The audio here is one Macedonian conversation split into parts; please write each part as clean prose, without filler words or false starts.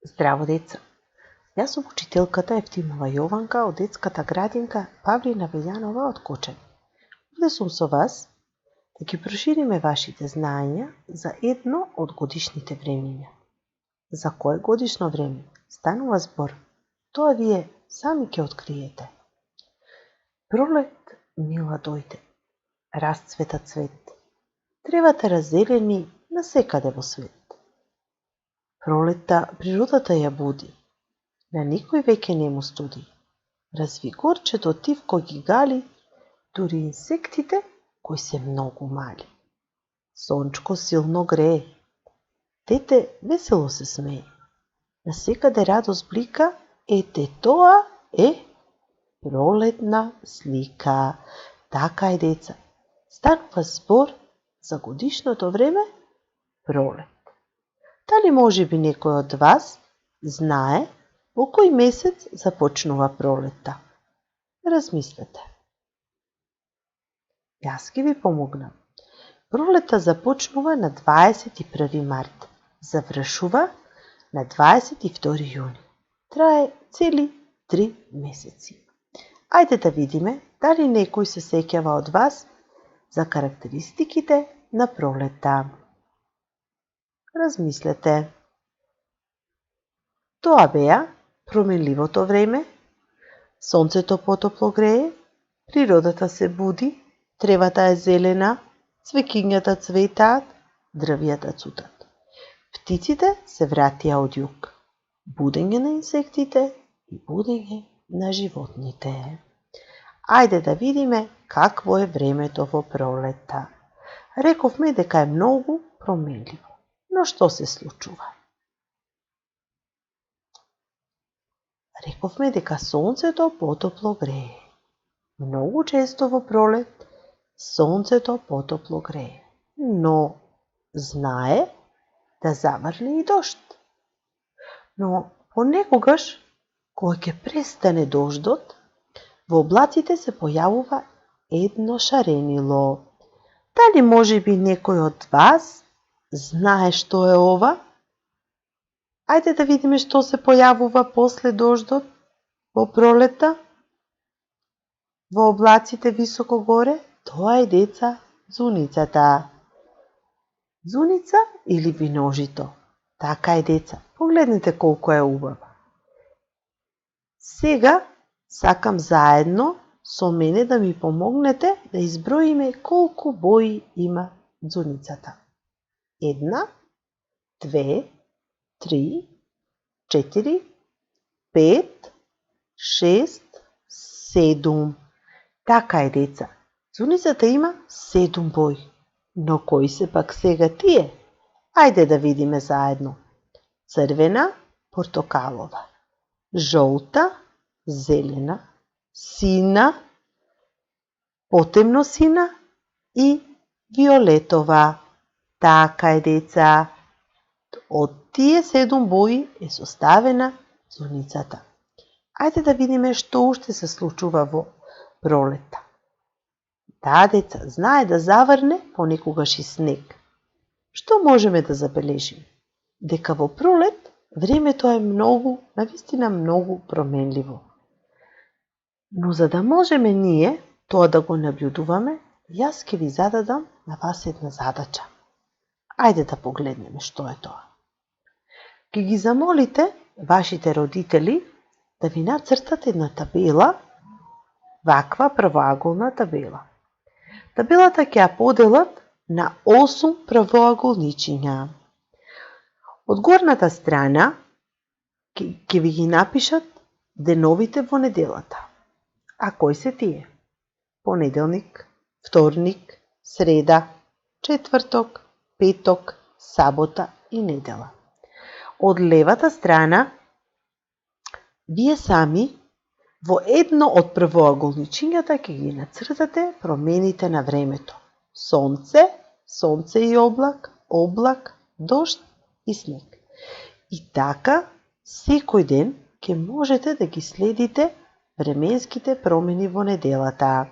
Здраво, деца! Јас сум учителката Евтимова Јованка од детската градинка Павлина Вејанова од Кочани. Овде сум со вас да ги прошириме вашите знаења за едно од годишните времиња. За кое годишно време станува збор? Тоа вие сами ќе откриете. Пролет мила дојде, расцвета цвет, тревата раззелени насекаде во свет. Пролетта природата ја буди, на никој веќе не му студи. Разви горчето тив кој ги гали, дури инсектите кои се многу мали. Сончко силно грее, дете весело се смее. Насекаде радост блика, ете тоа е пролетна слика. Така е, деца, станува збор за годишното време пролет. Дали може би некој од вас знае во кој месец започнува пролетта? Размислете. Јас ќе ви помогнам. Пролетта започнува на 21 март, завршува на 22 јуни. Трае цели 3 месеци. Ајде да видиме дали некој се сеќава од вас за карактеристиките на пролетта. Размислете. Тоа беа променливото време, сонцето потопло грее, природата се буди, тревата е зелена, цвеќињата цветаат, дрвјата цутат. Птиците се вратија од југ. Будење на инсектите и будење на животните. Ајде да видиме какво е времето во пролетта. Рековме дека е многу променливо. Но што се случува? Рековме дека сонцето потопло грее. Многу често во пролет сонцето потопло грее, но знае да заврне и дожд. Но понекогаш, кога ќе престане дождот, во облаците се појавува едно шаренило. Дали може би некој од вас знае што е ова? Ајде да видиме што се појавува после дождот во пролетта. Во облаците високо горе, тоа е, деца, ѕуницата. Ѕуница или виножито. Така е, деца. Погледнете колку е убава. Сега сакам заедно со мене да ми помогнете да изброиме колку бои има дзуницата. 1, 2, 3, 4, 5, 6, 7. Така е, деца. Дзуницата има 7 бои. Но кои се пак сега тие? Ајде да видиме заедно. Црвена, портокалова, жолта, зелена, сина, потемно сина и виолетова. Така е, деца. Од тие 7 бои е составена дзуницата. Ајде да видиме што уште се случува во пролетта. Да, деца, знае да заврне понекогаш и снег. Што можеме да забележиме? Дека во пролет времето е многу, навистина многу променливо. Но за да можеме ние тоа да го наблюдуваме, јас ќе ви зададам на вас една задача. Ајде да погледнеме што е тоа. Ке ги замолите вашите родители да ви нацртат една табела, ваква правоаголна табела. Табелата ќе ја поделат на 8 правоаголничиња. Од горната страна ќе ви ги напишат деновите во неделата. А кои се тие? Понеделник, вторник, среда, четврток, петок, сабота и недела. Од левата страна, вие сами во едно од правоаголничињата ќе ги нацртате промените на времето. Сонце, сонце и облак, облак, дожд и снег. И така, секој ден ќе можете да ги следите временските промени во неделата.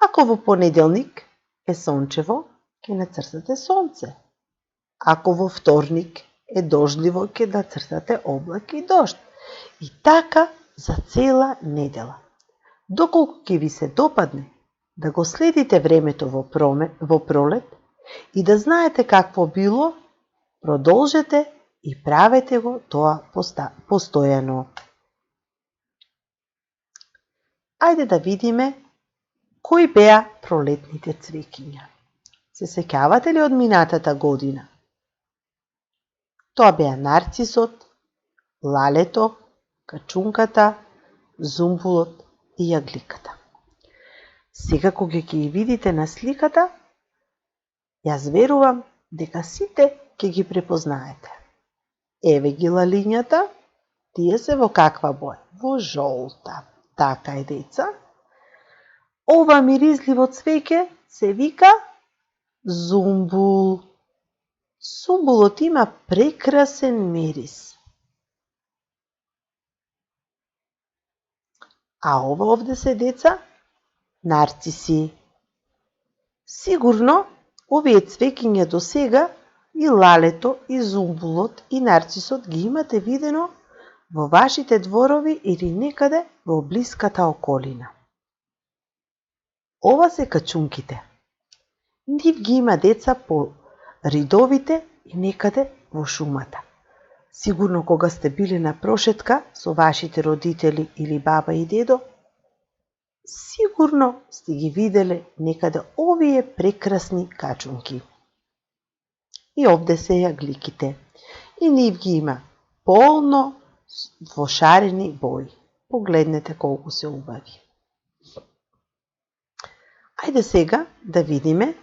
Ако во понеделник е сончево, ќе нацртате сонце. Ако во вторник е дождливо ќе да цртате облаки и дожд. И така за цела недела. Доколку ќе ви се допадне да го следите времето во пролет и да знаете какво било, продолжете и правете го тоа постојано. Ајде да видиме кои беа пролетните цвеќиња. Се сеќавате ли од минатата година? Тоа беа нарцисот, лалето, качунката, зумбулот и јагликата. Сега кога ќе ги видите на сликата, јас верувам дека сите ќе ги препознаете. Еве ги лалињата, тие се во каква боја? Во жолта. Така е, деца. Ова миризливо цвеќе се вика зумбул. Зумбулот има прекрасен мирис. А ова овде се, деца, нарциси. Сигурно, овие цвеќиња до сега, и лалето, и зумбулот, и нарцисот ги имате видено во вашите дворови или некаде во блиската околина. Ова се качунките. Нив ги има, деца, по ридовите и некаде во шумата. Сигурно кога сте били на прошетка со вашите родители или баба и дедо, сигурно сте ги виделе некаде овие прекрасни качунки. И овде се јагликите. И нив ги има полно во шарени бои. Погледнете колку се убави. Ајде сега да видиме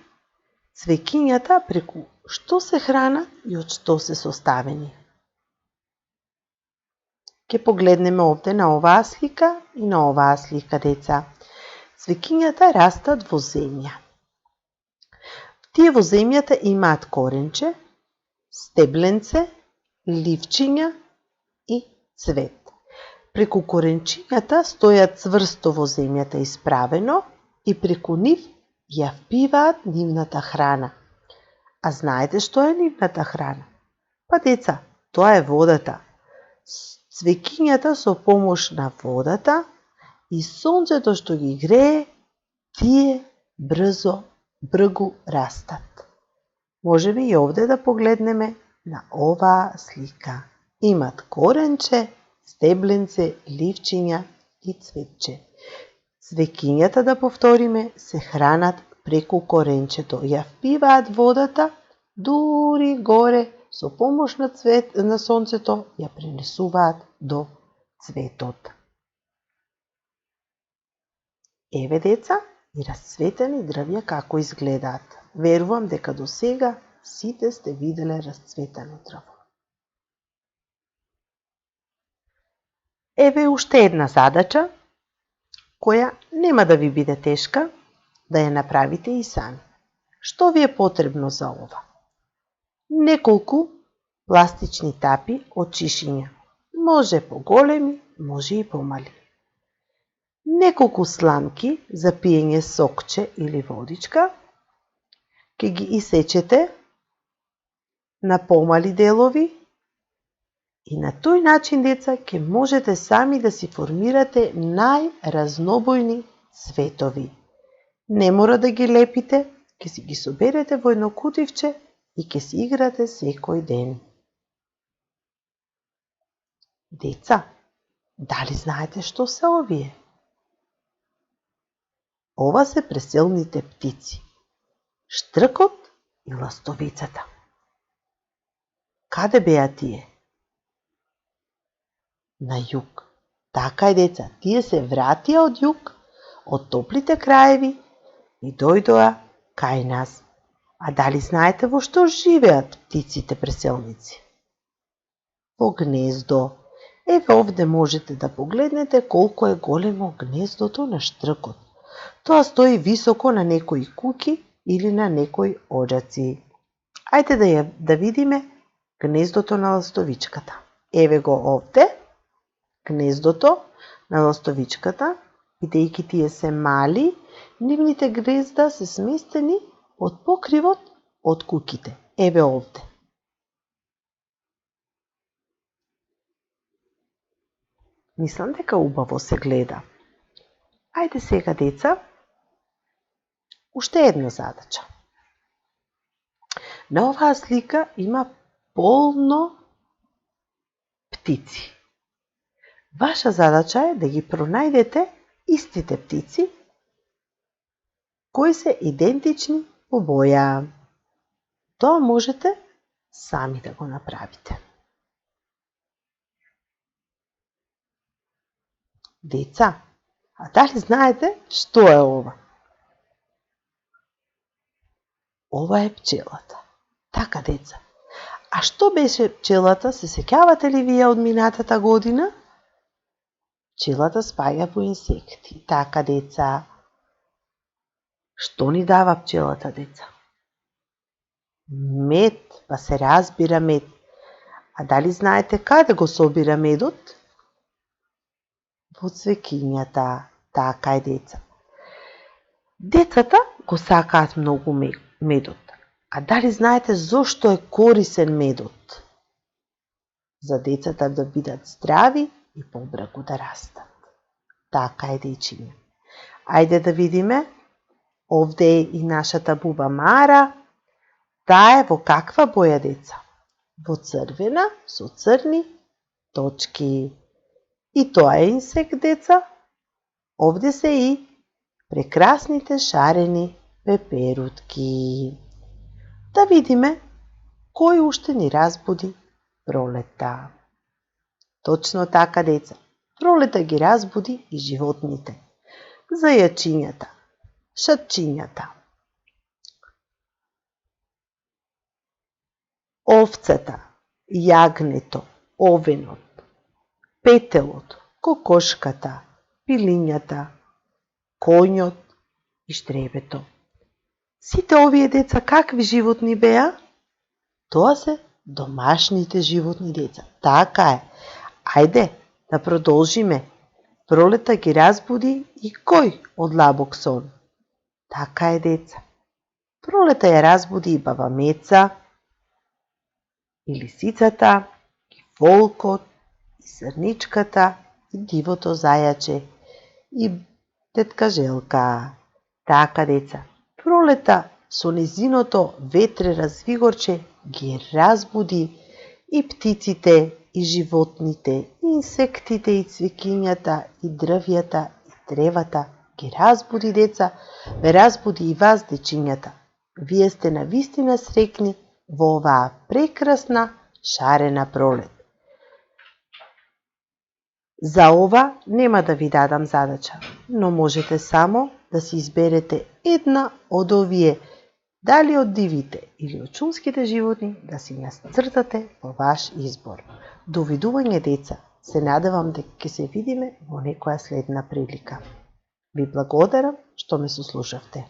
цвеќињата преку што се хранат и од што се составени. Ке погледнеме овде на оваа слика и на оваа слика, деца. Цвеќињата растат во земја. Тие во земјата имаат коренче, стебленце, ливчиња и цвет. Преку коренчињата стојат цврсто во земјата исправено и преку нив ја впиваат нивната храна. А знаете што е нивната храна? Па, деца, тоа е водата. Цвеќињата со помош на водата и сонцето што ги грее, тие брзо растат. Можеме и овде да погледнеме на оваа слика. Имат коренче, стебленце, ливчиња и цветче. Цвеќињата, да повториме, се хранат преку коренчето. Ја впиваат водата, дури горе, со помош на сонцето, ја пренесуваат до цветот. Еве, деца, и расцветени дрвја како изгледаат. Верувам дека до сега сите сте виделе расцветено дрво. Еве уште една задача, која нема да ви биде тешка, да ја направите и сами. Што ви е потребно за ова? Неколку пластични тапи од чишиња. Може поголеми, може и помали. Неколку сламки за пиење сокче или водичка. Ке ги исечете на помали делови и на тој начин, деца, ке можете сами да си формирате најразнобојни цветови. Не мора да ги лепите, ке си ги соберете во едно кутивче и ке си играте секој ден. Деца, дали знаете што се овие? Ова се преселните птици. Штркот и ластовицата. Каде беа тие? На југ. Така е, деца, тие се вратија од југ, од топлите краеви и дојдоа кај нас. А дали знаете во што живеат птиците преселници? Во гнездо. Еве овде можете да погледнете колку е големо гнездото на штркот. Тоа стои високо на некои куќи или на некои оджаци. Ајде да видиме гнездото на ластовичката. Еве го овде, гнездото на ластовичката, бидејќи тие се мали, нивните гнезда се сместени од покривот од куќите. Еве овде. Мислам дека убаво се гледа. Ајде сега, деца, уште една задача. На оваа слика има полно птици. Ваша задача е да ги пронајдете истите птици кои се идентични по боја. Тоа можете сами да го направите. Деца, а дали знаете што е ова? Ова е пчелата. Така, деца. А што беше пчелата? Се сеќавате ли вие од минатата година? Пчелата спаѓа по инсекти. Така, деца. Што ни дава пчелата, деца? Мед, па се разбира мед. А дали знаете каде го собира медот? Во цвеќињата. Така е, деца. Децата го сакаат многу медот. А дали знаете зошто е корисен медот? За децата да бидат здрави и побрзо да растат. Така е, дечиња. Ајде да видиме. Овде е и нашата буба Мара. Таа е во каква боја, деца? Во црвена со црни точки. И тоа е инсект, деца. Овде се и прекрасните шарени пеперутки. Да видиме кој уште ни разбуди пролета. Точно така, деца. Пролета ги разбуди и животните. Зајачињата, шарчињата, овцата, јагнето, овенот, петелот, кокошката, пилињата, коњот и штребето. Сите овие, деца, какви животни беа? Тоа се домашните животни, деца. Така е. Ајде да продолжиме. Пролета ги разбуди и кој од лабок сон? Така е, деца. Пролета ја разбуди и баба Меца, и лисицата, и волкот, и срничката, и дивото зајаче, и тетка Желка. Така, деца. Пролета со незиното ветре развигорче ги разбуди и птиците, и животните, и инсектите, и цвеќињата, и дрвјата, и тревата. Ги разбуди, деца, ве разбуди и вас, дечињата. Вие сте навистина среќни во оваа прекрасна шарена пролет. За ова нема да ви дадам задача, но можете само да си изберете една од овие, дали од дивите или од шумските животни, да си насцртате во ваш избор. Довидување, деца, се надевам дека ќе се видиме во некоја следна прилика. Ви благодарам што ме сослушавте.